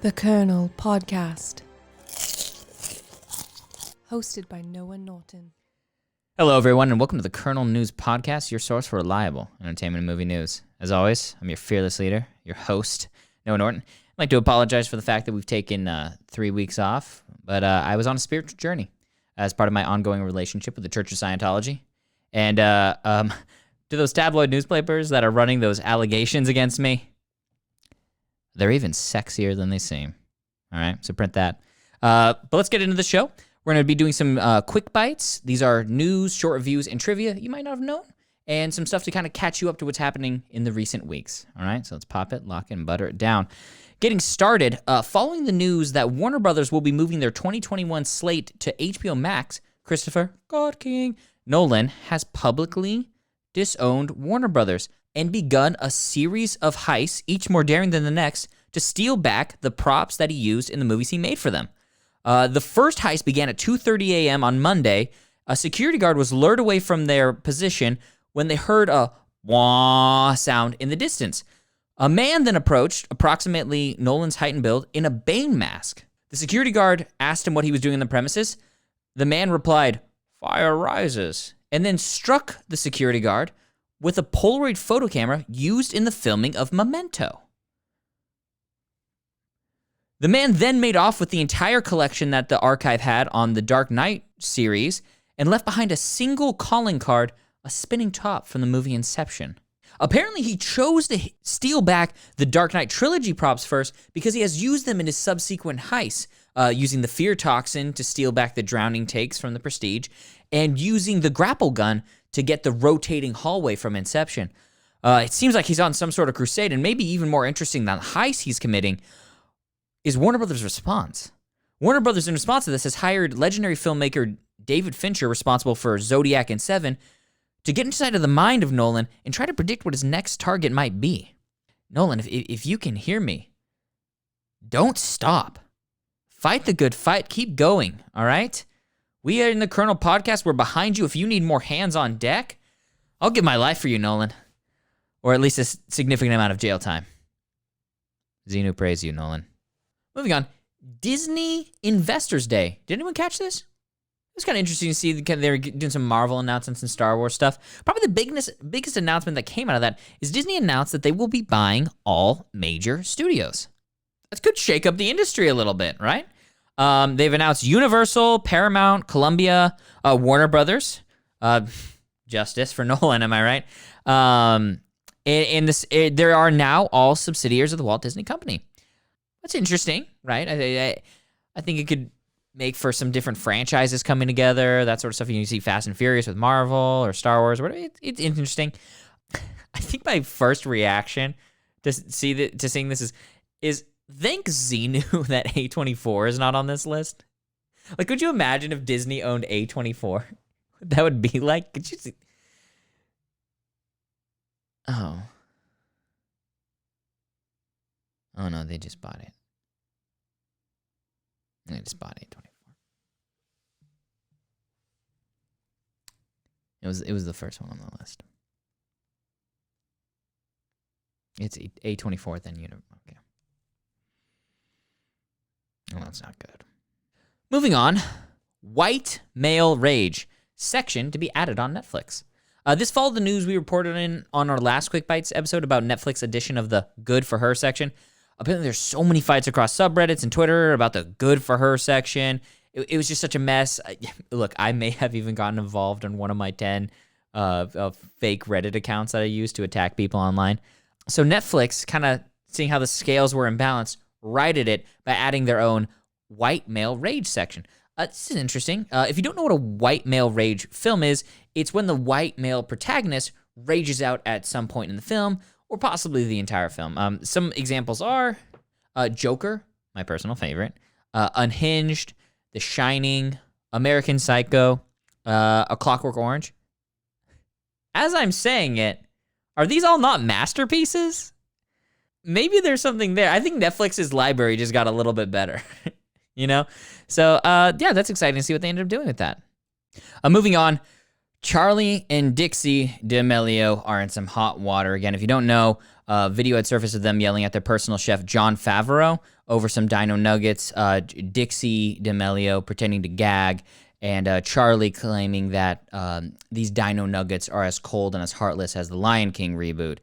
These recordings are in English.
The Colonel Podcast. Hosted by Noah Norton. Hello, everyone, and welcome to the Colonel News Podcast, your source for reliable entertainment and movie news. As always, I'm your fearless leader, your host, Noah Norton. I'd like to apologize for the fact that we've taken 3 weeks off, but I was on a spiritual journey as part of my ongoing relationship with the Church of Scientology. And to those tabloid newspapers that are running those allegations against me, they're even sexier than they seem. All right, so print that. But let's get into the show. We're going to be doing some quick bites. These are news, short reviews, and trivia you might not have known, and some stuff to kind of catch you up to what's happening in the recent weeks. All right, so let's pop it, lock it, and butter it down. Getting started, following the news that Warner Brothers will be moving their 2021 slate to HBO Max, Christopher God King Nolan has publicly disowned Warner Brothers and begun a series of heists, each more daring than the next, to steal back the props that he used in the movies he made for them. The first heist began at 2:30 a.m. on Monday. A security guard was lured away from their position when they heard a wah sound in the distance. A man then approached, approximately Nolan's height and build, in a Bane mask. The security guard asked him what he was doing in the premises. The man replied, "Fire rises," and then struck the security guard with a Polaroid photo camera used in the filming of Memento. The man then made off with the entire collection that the archive had on the Dark Knight series and left behind a single calling card, a spinning top from the movie Inception. Apparently, he chose to steal back the Dark Knight trilogy props first because he has used them in his subsequent heists, using the fear toxin to steal back the drowning takes from The Prestige, and using the grapple gun to get the rotating hallway from Inception. It seems like he's on some sort of crusade, and maybe even more interesting than the heist he's committing is Warner Brothers' response. Warner Brothers, in response to this, has hired legendary filmmaker David Fincher, responsible for Zodiac and Seven, to get inside of the mind of Nolan and try to predict what his next target might be. Nolan, if you can hear me, don't stop. Fight the good fight. Keep going, all right? We are in the Colonel Podcast. We're behind you. If you need more hands on deck, I'll give my life for you, Nolan. Or at least a significant amount of jail time. Xenu praise you, Nolan. Moving on. Disney Investors Day. Did anyone catch this? It was kind of interesting to see they were doing some Marvel announcements and Star Wars stuff. Probably the biggest announcement that came out of that is Disney announced that they will be buying all major studios. That could shake up the industry a little bit, right? They've announced Universal, Paramount, Columbia, Warner Brothers, justice for Nolan, am I right? There are now all subsidiaries of the Walt Disney Company. That's interesting, right? I think it could make for some different franchises coming together, that sort of stuff. You see Fast and Furious with Marvel or Star Wars. It's interesting. I think my first reaction to seeing this is thank Xenu that A24 is not on this list. Like, could you imagine if Disney owned A24? What that would be like? Could you see? Oh no, they just bought it. They just bought A24. It was the first one on the list. It's A24 then okay. Well, that's not good. Moving on, white male rage section to be added on Netflix. This followed the news we reported on our last Quick Bites episode about Netflix edition of the Good for Her section. Apparently, there's so many fights across subreddits and Twitter about the Good for Her section. It was just such a mess. Look, I may have even gotten involved on one of my 10 fake Reddit accounts that I use to attack people online. So Netflix, kind of seeing how the scales were imbalanced, righted it by adding their own white male rage section. This is interesting. If you don't know what a white male rage film is, it's when the white male protagonist rages out at some point in the film, or possibly the entire film. Some examples are Joker, my personal favorite, Unhinged, The Shining, American Psycho, A Clockwork Orange. As I'm saying it, are these all not masterpieces? Maybe there's something there. I think Netflix's library just got a little bit better, you know? So, yeah, that's exciting to see what they ended up doing with that. Moving on, Charli and Dixie D'Amelio are in some hot water. Again, if you don't know, video had surfaced of them yelling at their personal chef, Jon Favreau, over some dino nuggets. Dixie D'Amelio pretending to gag, and Charli claiming that these dino nuggets are as cold and as heartless as the Lion King reboot.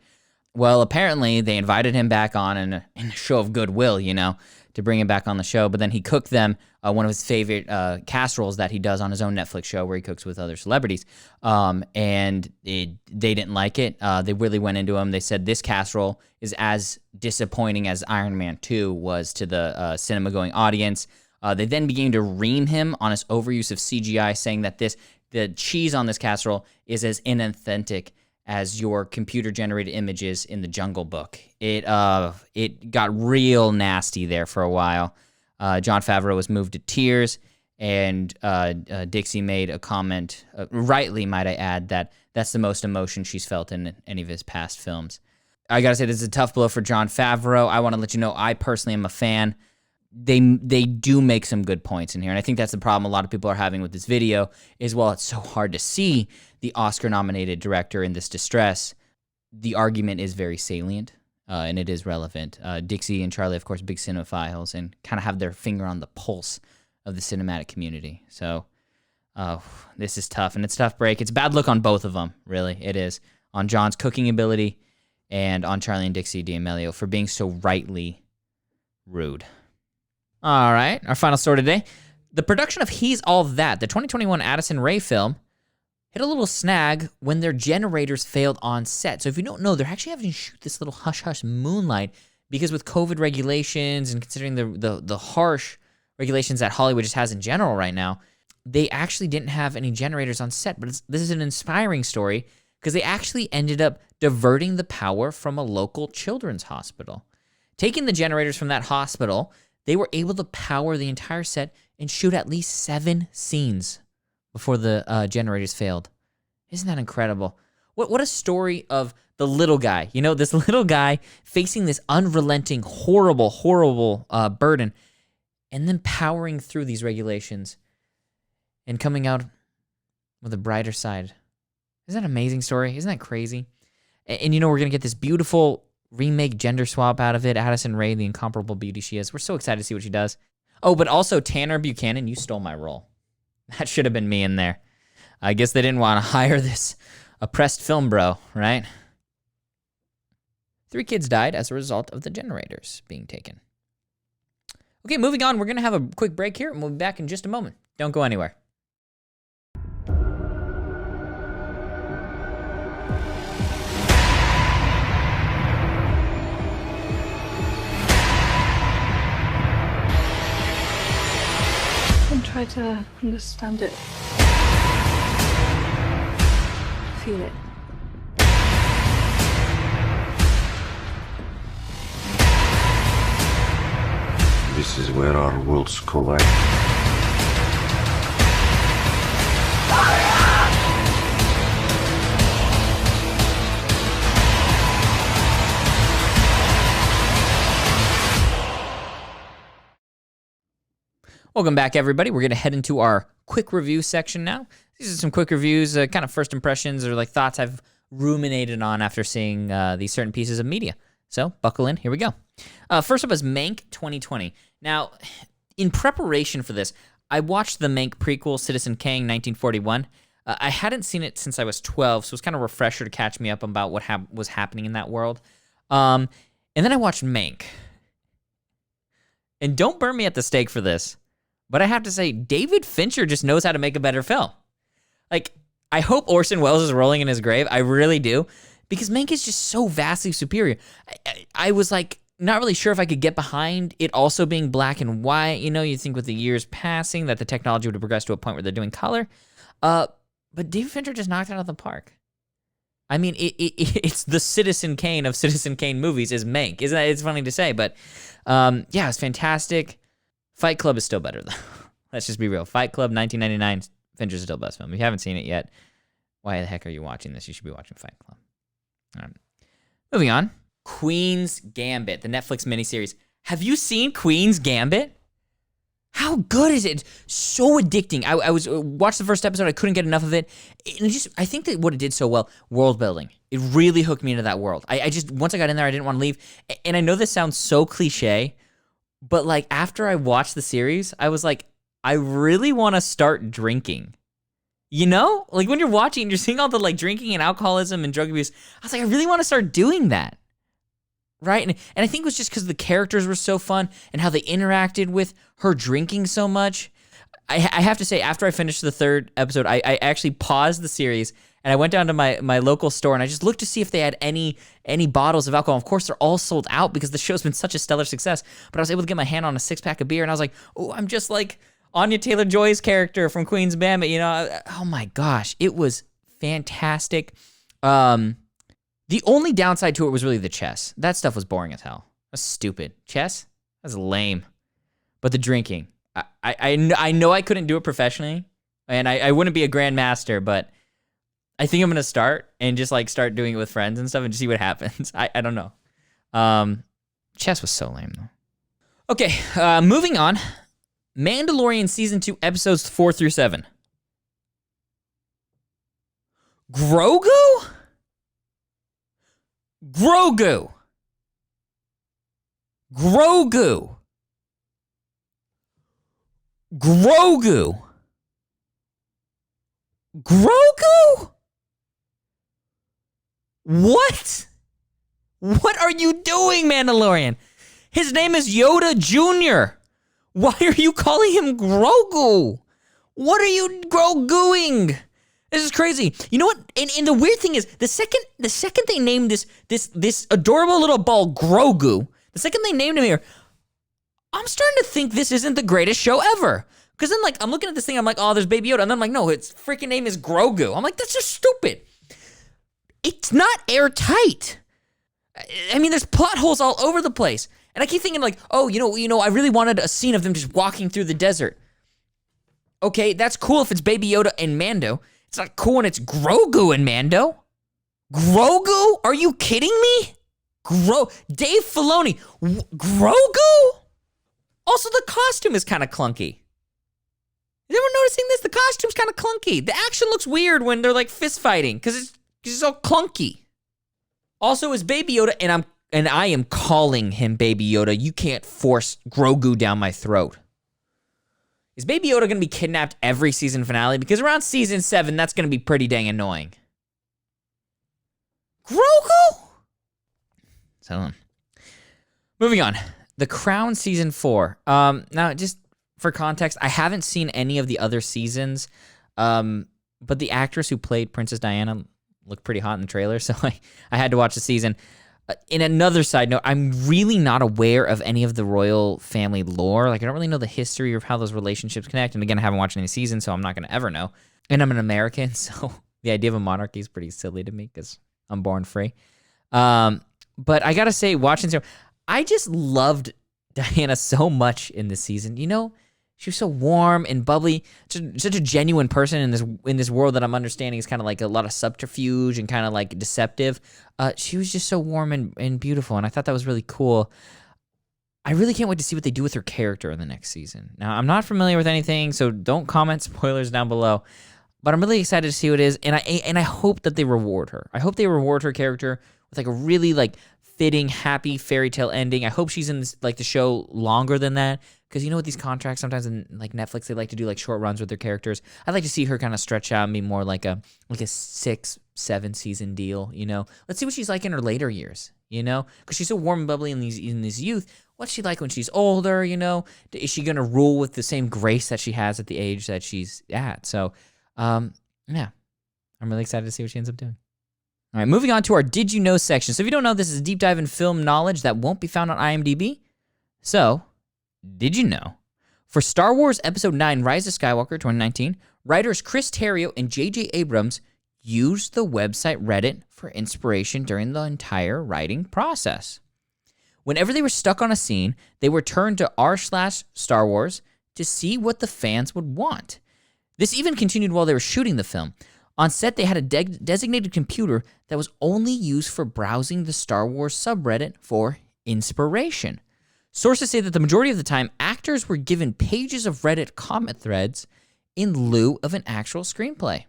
Well, apparently they invited him back on in a show of goodwill, to bring him back on the show. But then he cooked them one of his favorite casseroles that he does on his own Netflix show where he cooks with other celebrities. And they didn't like it. They really went into him. They said this casserole is as disappointing as Iron Man 2 was to the cinema-going audience. They then began to ream him on his overuse of CGI, saying that the cheese on this casserole is as inauthentic as your computer-generated images in the Jungle Book. It got real nasty there for a while. Jon Favreau was moved to tears, and Dixie made a comment, rightly might I add, that that's the most emotion she's felt in any of his past films. I gotta say, this is a tough blow for Jon Favreau. I want to let you know, I personally am a fan. They do make some good points in here, and I think that's the problem a lot of people are having with this video, is while it's so hard to see the Oscar-nominated director in this distress, the argument is very salient, and it is relevant. Dixie and Charli, of course, big cinephiles, and kind of have their finger on the pulse of the cinematic community. So this is tough, and it's a tough break. It's a bad look on both of them, really. It is. On John's cooking ability and on Charli and Dixie D'Amelio for being so rightly rude. All right, our final story today. The production of Hes All That, the 2021 Addison Rae film, hit a little snag when their generators failed on set. So if you don't know, they're actually having to shoot this little hush-hush moonlight because with COVID regulations and considering the harsh regulations that Hollywood just has in general right now, they actually didn't have any generators on set. But this is an inspiring story because they actually ended up diverting the power from a local children's hospital. Taking the generators from that hospital, they were able to power the entire set and shoot at least 7 scenes before the generators failed. Isn't that incredible? What a story of the little guy. This little guy facing this unrelenting, horrible burden, and then powering through these regulations and coming out with a brighter side. Isn't that an amazing story? Isn't that crazy? And we're going to get this beautiful remake gender swap out of it. Addison Rae, the incomparable beauty she is. We're so excited to see what she does. Oh, but also Tanner Buchanan, you stole my role. That should have been me in there. I guess they didn't want to hire this oppressed film bro, right? 3 kids died as a result of the generators being taken. Okay, moving on. We're going to have a quick break here, and we'll be back in just a moment. Don't go anywhere. Try to understand it. Feel it. This is where our worlds collide. Welcome back, everybody. We're going to head into our quick review section now. These are some quick reviews, kind of first impressions or like thoughts I've ruminated on after seeing these certain pieces of media. So buckle in. Here we go. First up is Mank 2020. Now, in preparation for this, I watched the Mank prequel, Citizen Kane, 1941. I hadn't seen it since I was 12, so it was kind of a refresher to catch me up about what was happening in that world. And then I watched Mank. And don't burn me at the stake for this, but I have to say, David Fincher just knows how to make a better film. Like, I hope Orson Welles is rolling in his grave. I really do. Because Mank is just so vastly superior. I was like, not really sure if I could get behind it also being black and white. You think with the years passing that the technology would have progressed to a point where they're doing color. But David Fincher just knocked it out of the park. I mean, it's the Citizen Kane of Citizen Kane movies is Mank. Isn't that? It's funny to say, but yeah, it's fantastic. Fight Club is still better, though. Let's just be real. Fight Club, 1999, Fincher's still best film. If you haven't seen it yet, why the heck are you watching this? You should be watching Fight Club. All right. Moving on. Queen's Gambit, the Netflix miniseries. Have you seen Queen's Gambit? How good is it? So addicting. I was watched the first episode. I couldn't get enough of it. And I think that what it did so well, world building. It really hooked me into that world. I just, once I got in there, I didn't want to leave. And I know this sounds so cliche, But like after I watched the series, I was like, I really want to start drinking. You know? Like when you're watching and you're seeing all the like drinking and alcoholism and drug abuse, I was like, I really want to start doing that. Right? And I think it was just because the characters were so fun and how they interacted with her drinking so much. I have to say, after I finished the third episode, I actually paused the series and I went down to my local store and I just looked to see if they had any bottles of alcohol. Of course, they're all sold out because the show's been such a stellar success. But I was able to get my hand on a 6-pack of beer and I was like, oh, I'm just like Anya Taylor-Joy's character from Queen's Gambit. You know, oh my gosh, it was fantastic. The only downside to it was really the chess. That stuff was boring as hell. That's stupid. Chess? That's lame. But the drinking. I know I couldn't do it professionally, and I wouldn't be a grandmaster, but I think I'm going to start and just like start doing it with friends and stuff and just see what happens. I don't know. Chess was so lame though. Okay, moving on. Mandalorian Season 2 episodes 4 through 7. Grogu? Grogu. Grogu. Grogu. Grogu? What? What are you doing, Mandalorian? His name is Yoda Jr. Why are you calling him Grogu? What are you Groguing? This is crazy. You know what? And the weird thing is, the second they named this adorable little ball Grogu, the second they named him here, I'm starting to think this isn't the greatest show ever. Because then, like, I'm looking at this thing, I'm like, oh, there's Baby Yoda. And then I'm like, no, its freaking name is Grogu. I'm like, that's just stupid. It's not airtight. I mean, there's plot holes all over the place. And I keep thinking, like, oh, you know, I really wanted a scene of them just walking through the desert. Okay, that's cool if it's Baby Yoda and Mando. It's not cool when it's Grogu and Mando. Grogu? Are you kidding me? Dave Filoni. Grogu? Also, the costume is kind of clunky. Is anyone noticing this? The costume's kind of clunky. The action looks weird when they're like fist fighting because it's all clunky. Also, is Baby Yoda, and I am calling him Baby Yoda. You can't force Grogu down my throat. Is Baby Yoda going to be kidnapped every season finale? Because around season 7, that's going to be pretty dang annoying. Grogu? So, moving on. The Crown season 4. Now, just for context, I haven't seen any of the other seasons, but the actress who played Princess Diana looked pretty hot in the trailer, so I had to watch the season. In another side note, I'm really not aware of any of the royal family lore. Like, I don't really know the history of how those relationships connect. And again, I haven't watched any seasons, so I'm not going to ever know. And I'm an American, so the idea of a monarchy is pretty silly to me because I'm born free. But I got to say, watching this, I just loved Diana so much in this season. You know, she was so warm and bubbly, such a genuine person in this world that I'm understanding is kind of like a lot of subterfuge and kind of like deceptive. She was just so warm and beautiful, and I thought that was really cool. I really can't wait to see what they do with her character in the next season. Now, I'm not familiar with anything, so don't comment spoilers down below. But I'm really excited to see what it is, and I hope that they reward her. I hope they reward her character with like a really like fitting, happy fairy tale ending. I hope she's in this, like the show longer than that. Because you know with these contracts, sometimes in like Netflix, they like to do like short runs with their characters. I'd like to see her kind of stretch out and be more like a 6-7 season deal. You know, let's see what she's like in her later years. You know, because she's so warm and bubbly in this youth. What's she like when she's older? You know, is she gonna rule with the same grace that she has at the age that she's at? So, yeah, I'm really excited to see what she ends up doing. All right, moving on to our Did You Know section. So if you don't know, this is a deep dive in film knowledge that won't be found on IMDb. So, did you know? For Star Wars Episode 9, Rise of Skywalker 2019, writers Chris Terrio and J.J. Abrams used the website Reddit for inspiration during the entire writing process. Whenever they were stuck on a scene, they would turn to r/Star Wars to see what the fans would want. This even continued while they were shooting the film. On set, they had a designated computer that was only used for browsing the Star Wars subreddit for inspiration. Sources say that the majority of the time, actors were given pages of Reddit comment threads in lieu of an actual screenplay.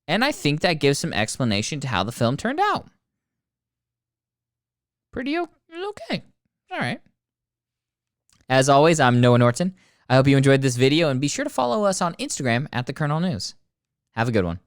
And I think that gives some explanation to how the film turned out. Pretty okay. All right. As always, I'm Noah Norton. I hope you enjoyed this video, and be sure to follow us on Instagram at The Colonel News. Have a good one.